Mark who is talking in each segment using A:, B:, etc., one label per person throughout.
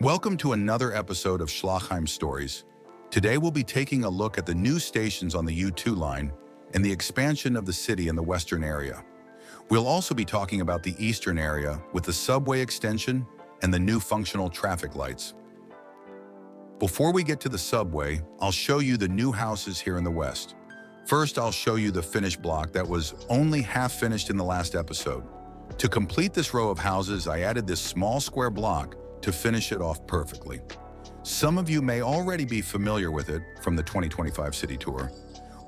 A: Welcome to another episode of Schlachheim Stories. Today we'll be taking a look at the new stations on the U2 line and the expansion of the city in the western area. We'll also be talking about the eastern area with the subway extension and the new functional traffic lights. Before we get to the subway, I'll show you the new houses here in the west. First, I'll show you the finished block that was only half finished in the last episode. To complete this row of houses, I added this small square block to finish it off perfectly. Some of you may already be familiar with it from the 2025 city tour.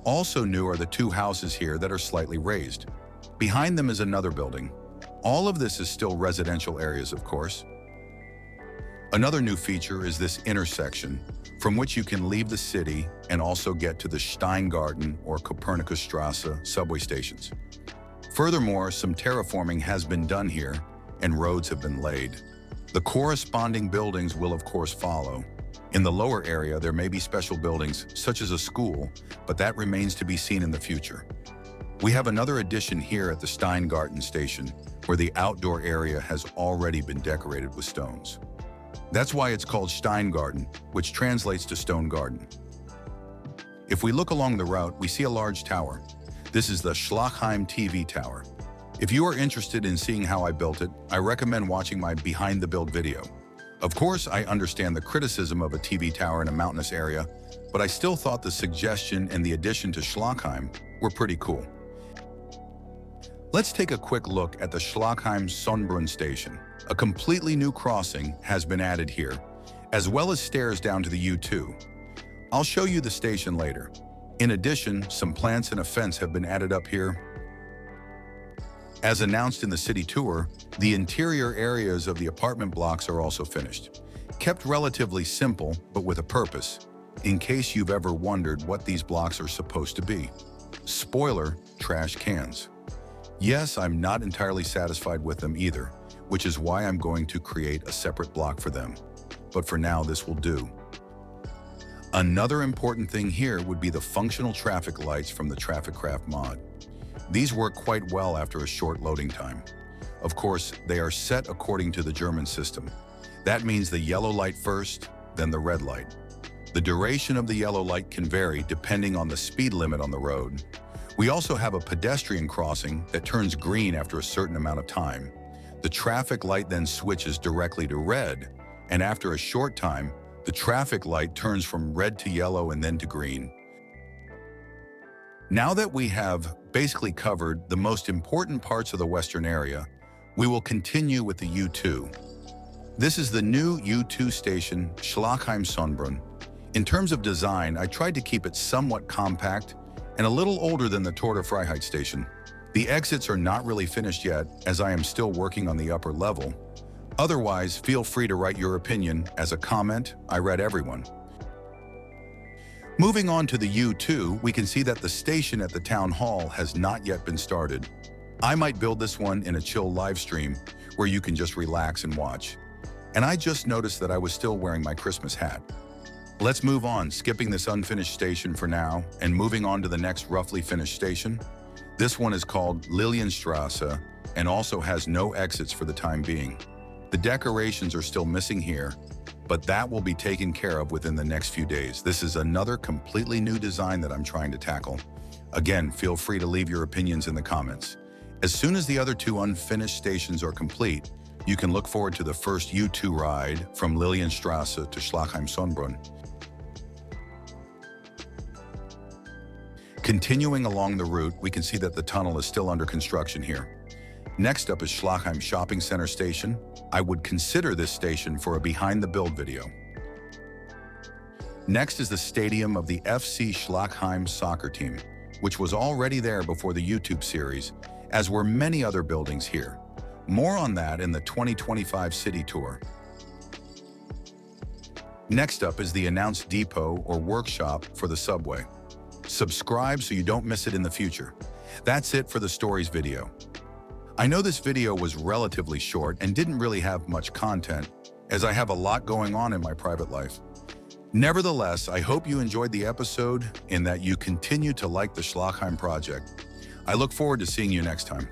A: Also new are the two houses here that are slightly raised. Behind them is another building. All of this is still residential areas, of course. Another new feature is this intersection, from which you can leave the city and also get to the Steingarten or Kopernikusstrasse subway stations. Furthermore, some terraforming has been done here and roads have been laid. The corresponding buildings will of course follow. In the lower area, there may be special buildings, such as a school, but that remains to be seen in the future. We have another addition here at the Steingarten station, where the outdoor area has already been decorated with stones. That's why it's called Steingarten, which translates to stone garden. If we look along the route, we see a large tower. This is the Schlachheim TV tower. If you are interested in seeing how I built it, I recommend watching my behind the build video. Of course, I understand the criticism of a TV tower in a mountainous area, but I still thought the suggestion and the addition to Schlachheim were pretty cool. Let's take a quick look at the Schlachheim Stories station. A completely new crossing has been added here, as well as stairs down to the U2. I'll show you the station later. In addition, some plants and a fence have been added up here. As announced in the city tour, the interior areas of the apartment blocks are also finished. Kept relatively simple, but with a purpose, in case you've ever wondered what these blocks are supposed to be. Spoiler, trash cans. Yes, I'm not entirely satisfied with them either, which is why I'm going to create a separate block for them. But for now, this will do. Another important thing here would be the functional traffic lights from the Traffic Craft mod. These work quite well after a short loading time. Of course, they are set according to the German system. That means the yellow light first, then the red light. The duration of the yellow light can vary depending on the speed limit on the road. We also have a pedestrian crossing that turns green after a certain amount of time. The traffic light then switches directly to red, and after a short time, the traffic light turns from red to yellow and then to green. Now that we have basically covered the most important parts of the western area, we will continue with the U2. This is the new U2 station, Schlachheim Stories. In terms of design, I tried to keep it somewhat compact and a little older than the Tor der Freiheit station. The exits are not really finished yet, as I am still working on the upper level. Otherwise, feel free to write your opinion as a comment. I read everyone. Moving on to the U2, we can see that the station at the town hall has not yet been started. I might build this one in a chill live stream where you can just relax and watch. And I just noticed that I was still wearing my Christmas hat. Let's move on, skipping this unfinished station for now and moving on to the next roughly finished station. This one is called Lilienstrasse and also has no exits for the time being. The decorations are still missing here, but that will be taken care of within the next few days. This is another completely new design that I'm trying to tackle. Again, feel free to leave your opinions in the comments. As soon as the other two unfinished stations are complete, you can look forward to the first U2 ride from Lilienstrasse to Schlachheim Stories. Continuing along the route, we can see that the tunnel is still under construction here. Next up is Schlachheim Shopping Center Station. I would consider this station for a behind the build video. Next is the stadium of the FC Schlachheim soccer team, which was already there before the YouTube series, as were many other buildings here. More on that in the 2025 city tour. Next up is the announced depot or workshop for the subway. Subscribe so you don't miss it in the future. That's it for the stories video. I know this video was relatively short and didn't really have much content, as I have a lot going on in my private life. Nevertheless, I hope you enjoyed the episode and that you continue to like the Schlachheim project. I look forward to seeing you next time.